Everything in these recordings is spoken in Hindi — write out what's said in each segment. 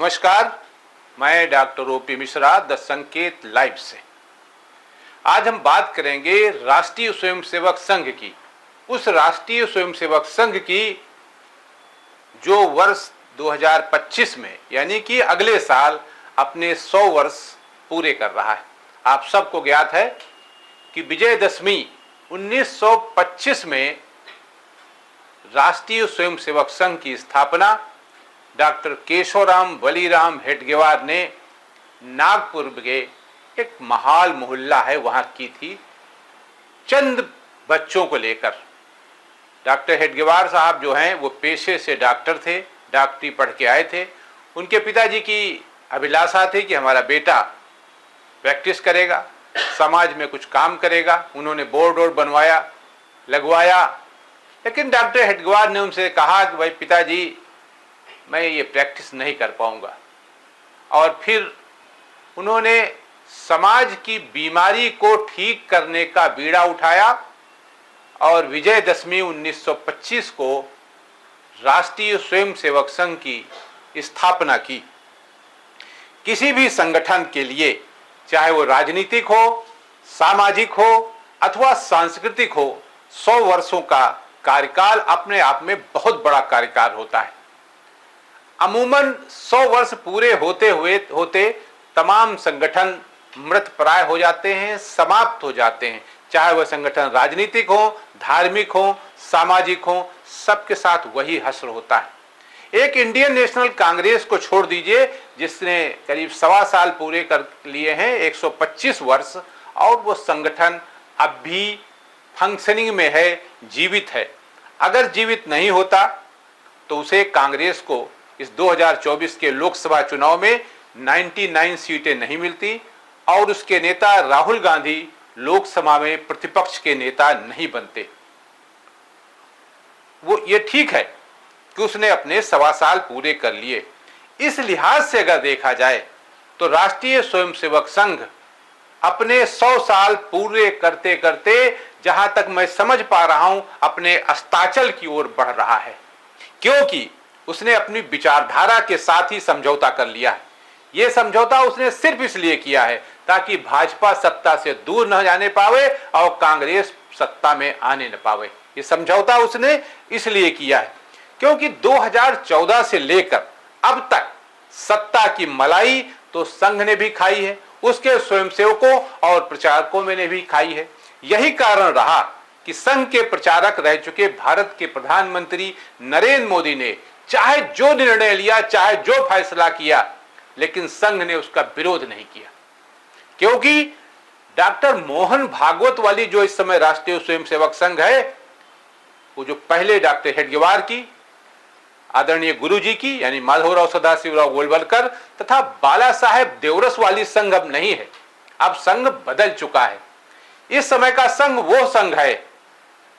नमस्कार, मैं डॉक्टर ओपी मिश्रा द संकेत लाइव से। आज हम बात करेंगे राष्ट्रीय स्वयंसेवक संघ की, उस राष्ट्रीय स्वयंसेवक संघ की जो वर्ष 2025 में यानी कि अगले साल अपने 100 वर्ष पूरे कर रहा है। आप सबको ज्ञात है कि विजयदशमी 1925 में राष्ट्रीय स्वयंसेवक संघ की स्थापना डॉक्टर केशवराम बलीराम हेडगेवार ने नागपुर के एक महाल मोहल्ला है वहां की थी, चंद बच्चों को लेकर। डॉक्टर हेडगेवार साहब जो हैं वो पेशे से डॉक्टर थे, डॉक्टरी पढ़ के आए थे। उनके पिताजी की अभिलाषा थी कि हमारा बेटा प्रैक्टिस करेगा, समाज में कुछ काम करेगा। उन्होंने बोर्ड वोर्ड बनवाया, लगवाया, लेकिन डॉक्टर हेडगेवार ने उनसे कहा कि भाई पिताजी, मैं ये प्रैक्टिस नहीं कर पाऊंगा। और फिर उन्होंने समाज की बीमारी को ठीक करने का बीड़ा उठाया और विजयदशमी 1925 को राष्ट्रीय स्वयंसेवक संघ की स्थापना की। किसी भी संगठन के लिए, चाहे वो राजनीतिक हो, सामाजिक हो अथवा सांस्कृतिक हो, 100 वर्षों का कार्यकाल अपने आप में बहुत बड़ा कार्यकाल होता है। अमूमन 100 वर्ष पूरे होते तमाम संगठन मृतप्राय हो जाते हैं, समाप्त हो जाते हैं। चाहे वह संगठन राजनीतिक हो, धार्मिक हो, सामाजिक हो, सबके साथ वही हश्र होता है। एक इंडियन नेशनल कांग्रेस को छोड़ दीजिए, जिसने करीब 1.25 साल पूरे कर लिए हैं, 125 वर्ष, और वो संगठन अब भी फंक्शनिंग में है, जीवित है। अगर जीवित नहीं होता तो उसे कांग्रेस को इस 2024 के लोकसभा चुनाव में 99 सीटें नहीं मिलती और उसके नेता राहुल गांधी लोकसभा में प्रतिपक्ष के नेता नहीं बनते। वो ये ठीक है कि उसने अपने 1.25 साल पूरे कर लिए। इस लिहाज से अगर देखा जाए तो राष्ट्रीय स्वयंसेवक संघ अपने 100 साल पूरे करते करते, जहां तक मैं समझ पा रहा हूं, अपने अस्ताचल की ओर बढ़ रहा है, क्योंकि उसने अपनी विचारधारा के साथ ही समझौता कर लिया है। यह समझौता उसने सिर्फ इसलिए किया है ताकि भाजपा सत्ता से दूर न जाने पावे और कांग्रेस सत्ता में आने न पावे। ये समझौता उसने इसलिए किया है क्योंकि 2014 से लेकर अब तक सत्ता की मलाई तो संघ ने भी खाई है, उसके स्वयंसेवकों और प्रचारकों में ने भी खाई है। यही कारण रहा कि संघ के प्रचारक रह चुके भारत के प्रधानमंत्री नरेंद्र मोदी ने चाहे जो निर्णय लिया, चाहे जो फैसला किया, लेकिन संघ ने उसका विरोध नहीं किया। क्योंकि डॉक्टर मोहन भागवत वाली जो इस समय राष्ट्रीय स्वयंसेवक संघ है, वो जो पहले डॉक्टर हेडगेवार की, आदरणीय गुरुजी की यानी माधवराव सदाशिवराव गोलवलकर तथा बाला साहेब देवरस वाली संघ अब नहीं है। अब संघ बदल चुका है। इस समय का संघ वो संघ है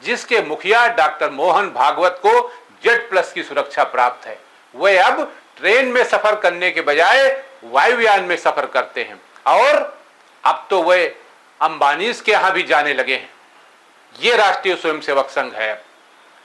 जिसके मुखिया डॉक्टर मोहन भागवत को Z+ की सुरक्षा प्राप्त है। वे अब ट्रेन में सफर करने के बजाय वायुयान में सफर करते हैं और अब तो वे अंबानीज के यहां भी जाने लगे हैं। ये राष्ट्रीय स्वयंसेवक संघ है।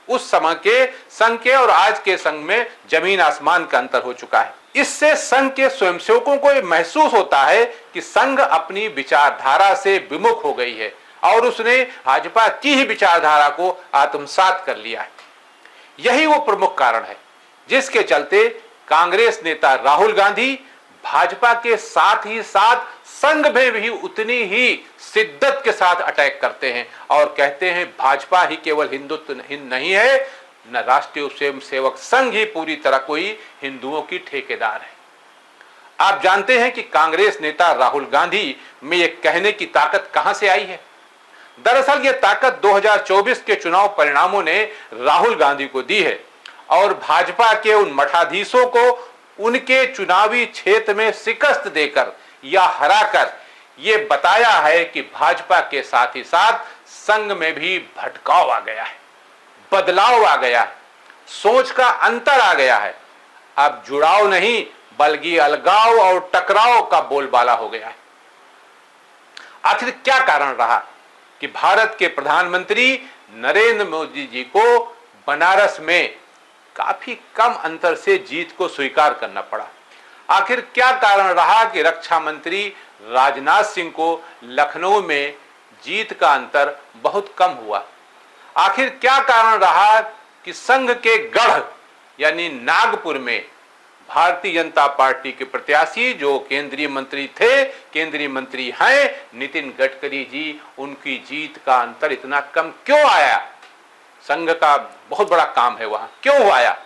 उस समय के संघ के और आज के संघ में जमीन आसमान का अंतर हो चुका है। इससे संघ के स्वयंसेवकों को यह महसूस होता है कि संघ अपनी विचारधारा से विमुख हो गई है और उसने भाजपा की ही विचारधारा को आत्मसात कर लिया है। यही वो प्रमुख कारण है जिसके चलते कांग्रेस नेता राहुल गांधी भाजपा के साथ ही साथ संघ में भी उतनी ही शिद्दत के साथ अटैक करते हैं और कहते हैं भाजपा ही केवल हिंदुत्व नहीं है, न राष्ट्रीय स्वयंसेवक संघ ही पूरी तरह कोई हिंदुओं की ठेकेदार है। आप जानते हैं कि कांग्रेस नेता राहुल गांधी में यह कहने की ताकत कहां से आई है? दरअसल यह ताकत 2024 के चुनाव परिणामों ने राहुल गांधी को दी है और भाजपा के उन मठाधीशों को उनके चुनावी क्षेत्र में शिकस्त देकर या हराकर ये बताया है कि भाजपा के साथ ही साथ संघ में भी भटकाव आ गया है, बदलाव आ गया है, सोच का अंतर आ गया है। अब जुड़ाव नहीं बल्कि अलगाव और टकराव का बोलबाला हो गया है। आखिर क्या कारण रहा कि भारत के प्रधानमंत्री नरेंद्र मोदी जी को बनारस में काफी कम अंतर से जीत को स्वीकार करना पड़ा? आखिर क्या कारण रहा कि रक्षा मंत्री राजनाथ सिंह को लखनऊ में जीत का अंतर बहुत कम हुआ? आखिर क्या कारण रहा कि संघ के गढ़ यानी नागपुर में भारतीय जनता पार्टी के प्रत्याशी जो केंद्रीय मंत्री थे, केंद्रीय मंत्री हैं नितिन गडकरी जी, उनकी जीत का अंतर इतना कम क्यों आया? संघ का बहुत बड़ा काम है, वहां क्यों आया?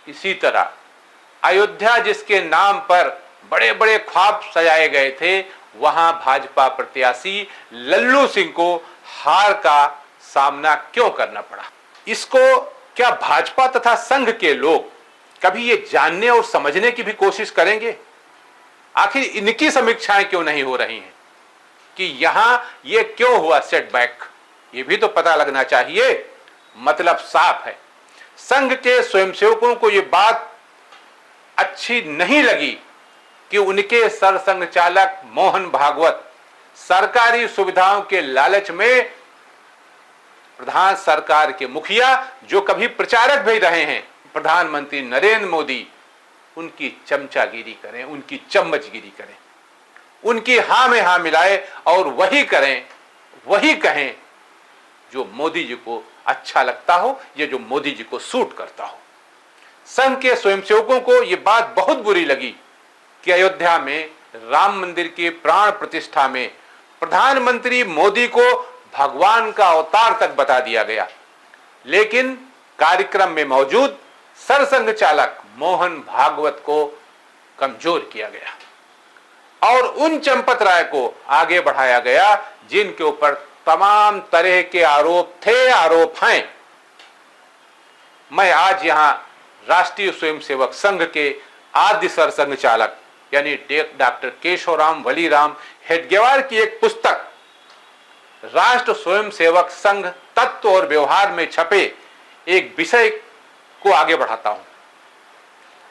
इसी तरह अयोध्या जिसके नाम पर बड़े बड़े ख्वाब सजाए गए थे, वहां भाजपा प्रत्याशी लल्लू सिंह को हार का सामना क्यों करना पड़ा? इसको क्या भाजपा तथा संघ के लोग कभी ये जानने और समझने की भी कोशिश करेंगे? आखिर इनकी समीक्षाएं क्यों नहीं हो रही हैं कि यहां ये क्यों हुआ सेटबैक? ये भी तो पता लगना चाहिए। मतलब साफ है, संघ के स्वयंसेवकों को ये बात अच्छी नहीं लगी कि उनके सरसंघ चालक मोहन भागवत सरकारी सुविधाओं के लालच में प्रधान सरकार के मुखिया, जो कभी प्रचारक भी रहे हैं, प्रधानमंत्री नरेंद्र मोदी, उनकी चमचागिरी करें, उनकी चम्मचगिरी करें, उनकी हां में हां मिलाए और वही करें, वही कहें जो मोदी जी को अच्छा लगता हो या जो मोदी जी को सूट करता हो। संघ के स्वयंसेवकों को यह बात बहुत बुरी लगी कि अयोध्या में राम मंदिर की प्राण प्रतिष्ठा में प्रधानमंत्री मोदी को भगवान का अवतार तक बता दिया गया, लेकिन कार्यक्रम में मौजूद सरसंघ चालक मोहन भागवत को कमजोर किया गया और उन चंपत राय को आगे बढ़ाया गया जिनके ऊपर तमाम तरह के आरोप थे, आरोप हैं। मैं आज यहां राष्ट्रीय स्वयंसेवक संघ के आद्य सरसंघ चालक यानी डॉक्टर केशवराम वलीराम हेडगेवार की एक पुस्तक राष्ट्र स्वयंसेवक संघ तत्व और व्यवहार में छपे एक विषय को आगे बढ़ाता हूं।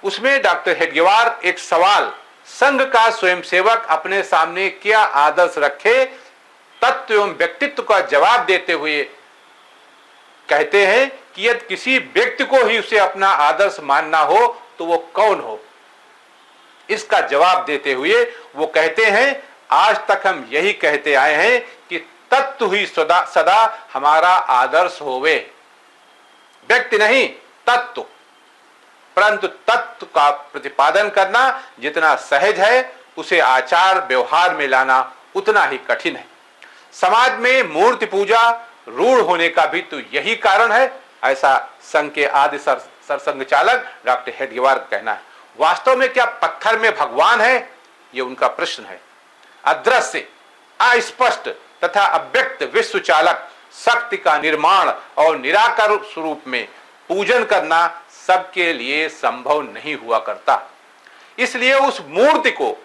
उसमें डॉक्टर हेडगेवार एक सवाल, संघ का स्वयंसेवक अपने सामने क्या आदर्श रखे, तत्व एवं व्यक्तित्व का जवाब देते हुए कहते हैं कि यदि किसी व्यक्ति को ही उसे अपना आदर्श मानना हो तो वो कौन हो? इसका जवाब देते हुए वो कहते हैं, आज तक हम यही कहते आए हैं कि तत्व ही सदा हमारा आदर्श होवे, व्यक्ति नहीं तत्व। परंतु तत्व का प्रतिपादन करना जितना सहज है, उसे आचार व्यवहार में लाना उतना ही कठिन है। समाज में मूर्ति पूजा रूढ़ होने का भी तो यही कारण है, ऐसा संघ के आदि सरसंघ चालक डॉक्टर हेडगेवार का कहना है। वास्तव में क्या पत्थर में भगवान है? यह उनका प्रश्न है। अदृश्य, अस्पष्ट तथा अव्यक्त विश्व चालक शक्ति का निर्माण और निराकार स्वरूप में पूजन करना सबके लिए संभव नहीं हुआ करता। इसलिए उस मूर्ति को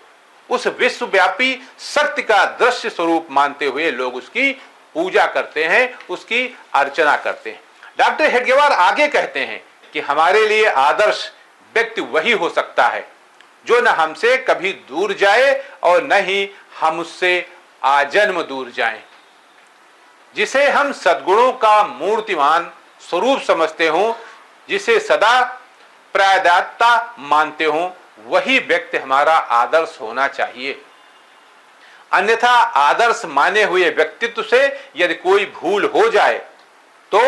उस विश्वव्यापी शक्ति का दृश्य स्वरूप मानते हुए लोग उसकी पूजा करते हैं, उसकी अर्चना करते हैं। डॉक्टर हेडगेवार आगे कहते हैं कि हमारे लिए आदर्श व्यक्ति वही हो सकता है जो न हमसे कभी दूर जाए और न ही हम उससे आजन्म दूर जाएं, जिसे हम सद्गुणों का मूर्तिमान स्वरूप समझते हों, जिसे सदा प्रायदाता मानते हों, वही व्यक्ति हमारा आदर्श होना चाहिए। अन्यथा आदर्श माने हुए व्यक्तित्व से यदि कोई भूल हो जाए तो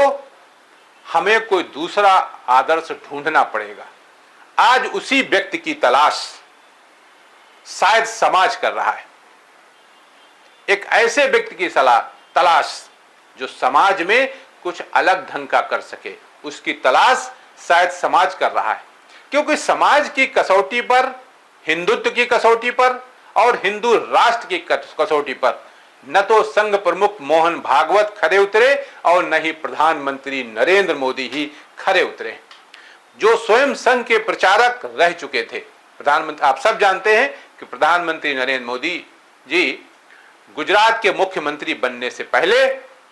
हमें कोई दूसरा आदर्श ढूंढना पड़ेगा। आज उसी व्यक्ति की तलाश शायद समाज कर रहा है, एक ऐसे व्यक्ति की तलाश जो समाज में कुछ अलग ढंग का कर सके, उसकी तलाश शायद समाज कर रहा है। क्योंकि समाज की कसौटी पर, हिंदुत्व की कसौटी पर और हिंदू राष्ट्र की कसौटी पर न तो संघ प्रमुख मोहन भागवत खरे उतरे और न ही प्रधानमंत्री नरेंद्र मोदी ही खरे उतरे, जो स्वयं संघ के प्रचारक रह चुके थे। प्रधानमंत्री, आप सब जानते हैं कि प्रधानमंत्री नरेंद्र मोदी जी गुजरात के मुख्यमंत्री बनने से पहले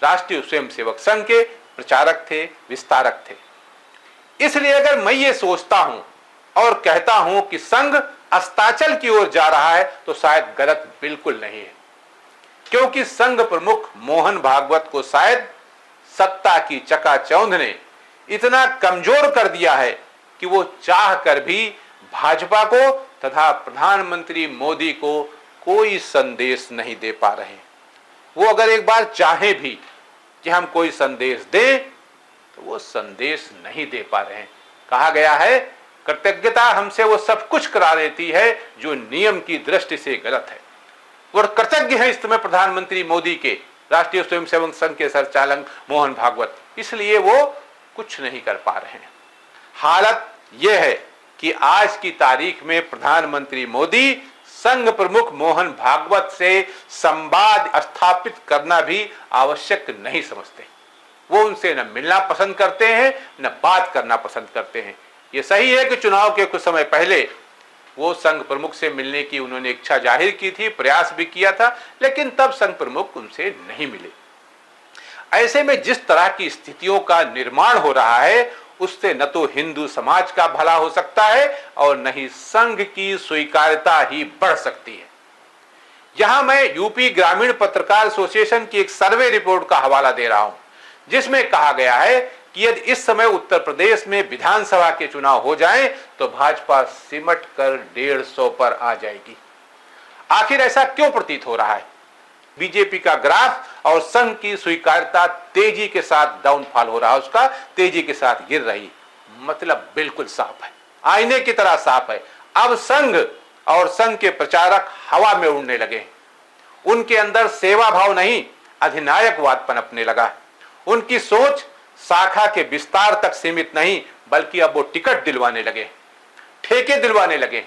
राष्ट्रीय स्वयंसेवक संघ के प्रचारक थे, विस्तारक थे। इसलिए अगर मैं ये सोचता हूं और कहता हूं कि संघ अस्ताचल की ओर जा रहा है तो शायद गलत बिल्कुल नहीं है, क्योंकि संघ प्रमुख मोहन भागवत को शायद सत्ता की चकाचौंध ने इतना कमजोर कर दिया है कि वो चाह कर भी भाजपा को तथा प्रधानमंत्री मोदी को कोई संदेश नहीं दे पा रहे। वो अगर एक बार चाहे भी कि हम कोई संदेश दें तो वो संदेश नहीं दे पा रहे हैं। कहा गया है कृतज्ञता हमसे वो सब कुछ करा देती है जो नियम की दृष्टि से गलत है। वो कृतज्ञ है इस समय प्रधानमंत्री मोदी के, राष्ट्रीय स्वयंसेवक संघ के संचालक मोहन भागवत, इसलिए वो कुछ नहीं कर पा रहे हैं। हालत यह है कि आज की तारीख में प्रधानमंत्री मोदी संघ प्रमुख मोहन भागवत से संवाद स्थापित करना भी आवश्यक नहीं समझते। वो उनसे न मिलना पसंद करते हैं न बात करना पसंद करते हैं। ये सही है कि चुनाव के कुछ समय पहले वो संघ प्रमुख से मिलने की उन्होंने इच्छा जाहिर की थी, प्रयास भी किया था, लेकिन तब संघ प्रमुख उनसे नहीं मिले। ऐसे में जिस तरह की स्थितियों का निर्माण हो रहा है उससे न तो हिंदू समाज का भला हो सकता है और न ही संघ की स्वीकार्यता ही बढ़ सकती है। यहां मैं यूपी ग्रामीण पत्रकार एसोसिएशन की एक सर्वे रिपोर्ट का हवाला दे रहा हूं, जिसमें कहा गया है कि यदि इस समय उत्तर प्रदेश में विधानसभा के चुनाव हो जाएं तो भाजपा सिमट कर 150 पर आ जाएगी। आखिर ऐसा क्यों प्रतीत हो रहा है? बीजेपी का ग्राफ और संघ की स्वीकार्यता तेजी के साथ डाउनफॉल हो रहा है, उसका तेजी के साथ गिर रही। मतलब बिल्कुल साफ है, आईने की तरह साफ है। अब संघ और संघ के प्रचारक हवा में उड़ने लगे। उनके अंदर सेवा भाव नहीं, अधिनायकवाद पनपने लगा। उनकी सोच शाखा के विस्तार तक सीमित नहीं, बल्कि अब वो टिकट दिलवाने लगे, ठेके दिलवाने लगे,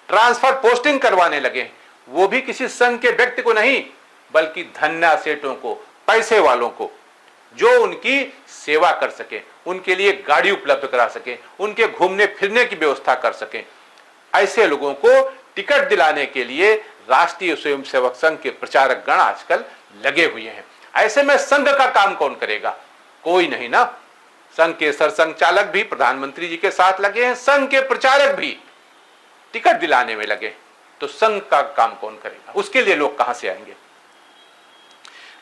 ट्रांसफर पोस्टिंग करवाने लगे। वो भी किसी संघ के व्यक्ति को नहीं, बल्कि धन्ना सेठों को, पैसे वालों को, जो उनकी सेवा कर सके, उनके लिए गाड़ी उपलब्ध करा सके, उनके घूमने फिरने की व्यवस्था कर सके। ऐसे लोगों को टिकट दिलाने के लिए राष्ट्रीय स्वयंसेवक संघ के प्रचारक गण आजकल लगे हुए हैं। ऐसे में संघ का काम कौन करेगा? कोई नहीं ना। संघ के सरसंघचालक भी प्रधानमंत्री जी के साथ लगे हैं, संघ के प्रचारक भी टिकट दिलाने में लगे, तो संघ का काम कौन करेगा? उसके लिए लोग कहां से आएंगे?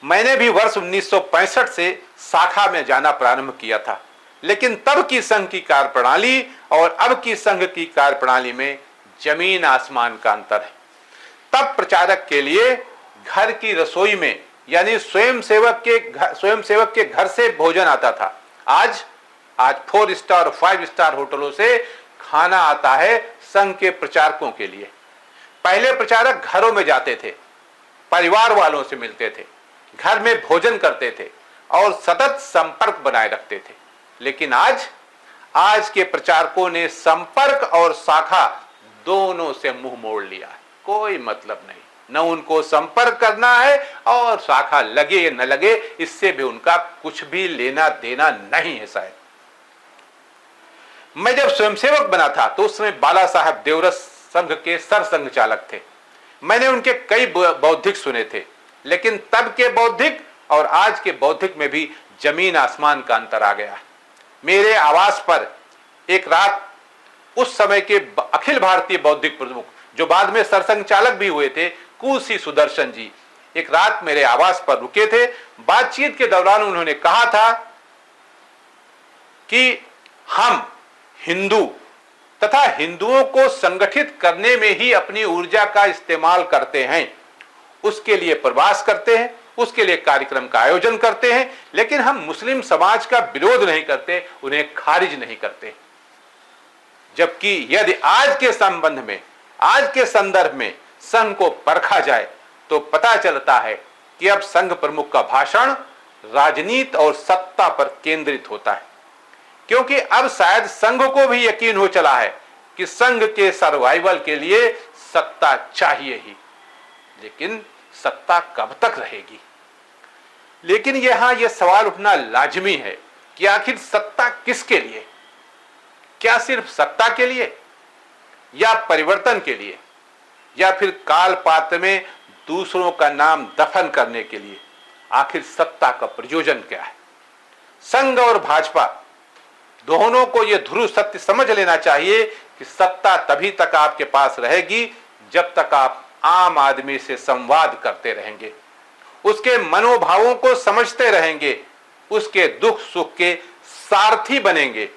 मैंने भी वर्ष 1965 से शाखा में जाना प्रारंभ किया था, लेकिन तब की संघ की कार्यप्रणाली और अब की संघ की कार्यप्रणाली में जमीन आसमान का अंतर है। तब प्रचारक के लिए घर की रसोई में, यानी स्वयंसेवक के घर से भोजन आता था। आज 4 स्टार और 5 स्टार होटलों से खाना आता है संघ के प्रचारकों के लिए। पहले प्रचारक घरों में जाते थे, परिवार वालों से मिलते थे, घर में भोजन करते थे और सतत संपर्क बनाए रखते थे। लेकिन आज के प्रचारकों ने संपर्क और शाखा दोनों से मुंह मोड़ लिया। कोई मतलब नहीं, न उनको संपर्क करना है और शाखा लगे या न लगे इससे भी उनका कुछ भी लेना देना नहीं है। शायद मैं जब स्वयंसेवक बना था तो उसमें बाला साहब देवरस संघ के सरसंघ चालक थे। मैंने उनके कई बौद्धिक सुने थे, लेकिन तब के बौद्धिक और आज के बौद्धिक में भी जमीन आसमान का अंतर आ गया। मेरे आवास पर एक रात उस समय के अखिल भारतीय बौद्धिक प्रमुख, जो बाद में सरसंघ चालक भी हुए थे, कुसी सुदर्शन जी, एक रात मेरे आवास पर रुके थे। बातचीत के दौरान उन्होंने कहा था कि हम हिंदू तथा हिंदुओं को संगठित करने में ही अपनी ऊर्जा का इस्तेमाल करते हैं, उसके लिए प्रवास करते हैं, उसके लिए कार्यक्रम का आयोजन करते हैं, लेकिन हम मुस्लिम समाज का विरोध नहीं करते, उन्हें खारिज नहीं करते। जबकि यदि आज के संबंध में, आज के संदर्भ में संघ को परखा जाए तो पता चलता है कि अब संघ प्रमुख का भाषण राजनीति और सत्ता पर केंद्रित होता है, क्योंकि अब शायद संघ को भी यकीन हो चला है कि संघ के सर्वाइवल के लिए सत्ता चाहिए ही, लेकिन सत्ता कब तक रहेगी? लेकिन यहां यह सवाल उठना लाजमी है कि आखिर सत्ता किसके लिए? क्या सिर्फ सत्ता के लिए, या परिवर्तन के लिए, या फिर काल पात्र में दूसरों का नाम दफन करने के लिए? आखिर सत्ता का प्रयोजन क्या है? संघ और भाजपा दोनों को यह ध्रुव सत्य समझ लेना चाहिए कि सत्ता तभी तक आपके पास रहेगी जब तक आप आम आदमी से संवाद करते रहेंगे, उसके मनोभावों को समझते रहेंगे, उसके दुख सुख के सारथी बनेंगे।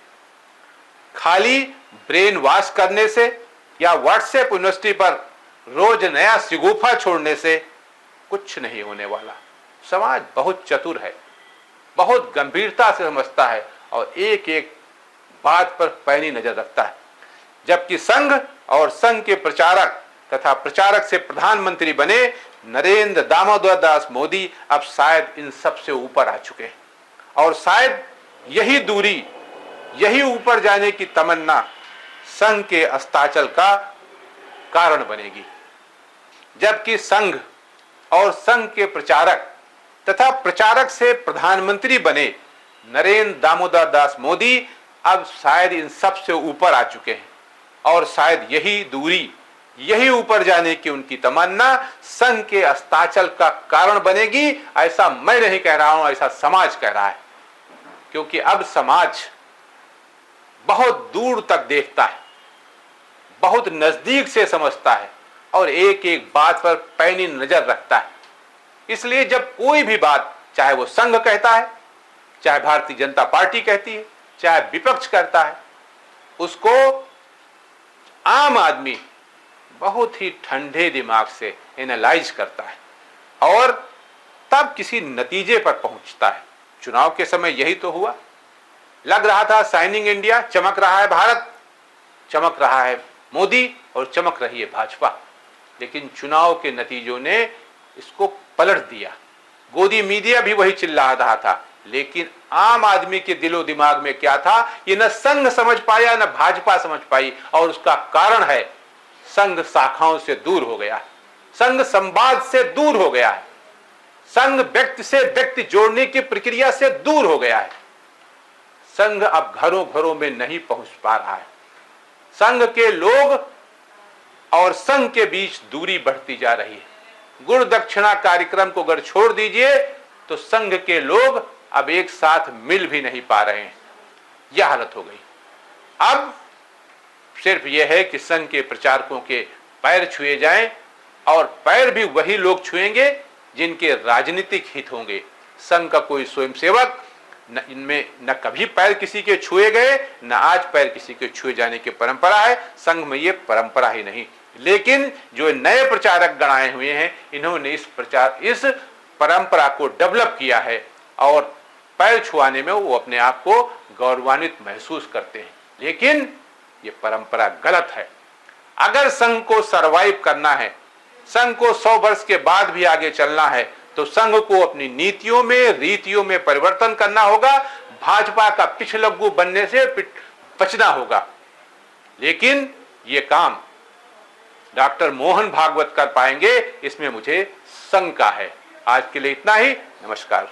खाली ब्रेन वॉश करने से या व्हाट्सएप यूनिवर्सिटी पर रोज नया शिगुफा छोड़ने से कुछ नहीं होने वाला। समाज बहुत चतुर है, बहुत गंभीरता से समझता है और एक एक बात पर पैनी नजर रखता है। जबकि संघ और संघ के प्रचारक तथा प्रचारक से प्रधानमंत्री बने नरेंद्र दामोदर दास मोदी अब शायद इन सब से ऊपर आ चुके हैं और शायद यही दूरी, यही ऊपर जाने की तमन्ना संघ के अस्ताचल का कारण बनेगी। जबकि संघ और संघ के प्रचारक तथा प्रचारक से प्रधानमंत्री बने नरेंद्र दामोदर दास मोदी अब शायद इन सब से ऊपर आ चुके हैं और शायद यही दूरी, यही ऊपर जाने की उनकी तमन्ना संघ के अस्ताचल का कारण बनेगी। ऐसा मैं नहीं कह रहा हूं, ऐसा समाज कह रहा है, क्योंकि अब समाज बहुत दूर तक देखता है, बहुत नजदीक से समझता है और एक एक बात पर पैनी नजर रखता है। इसलिए जब कोई भी बात, चाहे वो संघ कहता है, चाहे भारतीय जनता पार्टी कहती है, चाहे विपक्ष करता है, उसको आम आदमी बहुत ही ठंडे दिमाग से एनालाइज करता है और तब किसी नतीजे पर पहुंचता है। चुनाव के समय यही तो हुआ। लग रहा था शाइनिंग इंडिया, चमक रहा है भारत, चमक रहा है मोदी और चमक रही है भाजपा, लेकिन चुनाव के नतीजों ने इसको पलट दिया। गोदी मीडिया भी वही चिल्ला रहा था, लेकिन आम आदमी के दिलो दिमाग में क्या था ये न संघ समझ पाया न भाजपा समझ पाई और उसका कारण है संघ शाखाओं से दूर हो गया, संघ संवाद से दूर हो गया है, संघ व्यक्ति से व्यक्ति जोड़ने की प्रक्रिया से दूर हो गया है। संघ अब घरों घरों में नहीं पहुंच पा रहा है। संघ के लोग और संघ के बीच दूरी बढ़ती जा रही है। गुण दक्षिणा कार्यक्रम को अगर छोड़ दीजिए तो संघ के लोग अब एक साथ मिल भी नहीं पा रहे हैं। यह हालत हो गई। अब सिर्फ यह है कि संघ के प्रचारकों के पैर छुए जाएं और पैर भी वही लोग छुएंगे जिनके राजनीतिक हित होंगे। संघ का कोई स्वयंसेवक न इनमें न कभी पैर किसी के छुए गए, न आज पैर किसी के छुए जाने की परंपरा है। संघ में ये परंपरा ही नहीं। लेकिन जो नए प्रचारक गण आए हुए हैं, इन्होंने इस परंपरा को डेवलप किया है और पैर छुआने में वो अपने आप को गौरवान्वित महसूस करते हैं। लेकिन ये परंपरा गलत है। अगर संघ को सरवाइव करना है, संघ को 100 वर्ष के बाद भी आगे चलना है, तो संघ को अपनी नीतियों में, रीतियों में परिवर्तन करना होगा। भाजपा का पिछलग्गू बनने से बचना होगा। लेकिन ये काम डॉक्टर मोहन भागवत कर पाएंगे, इसमें मुझे शंका है। आज के लिए इतना ही। नमस्कार।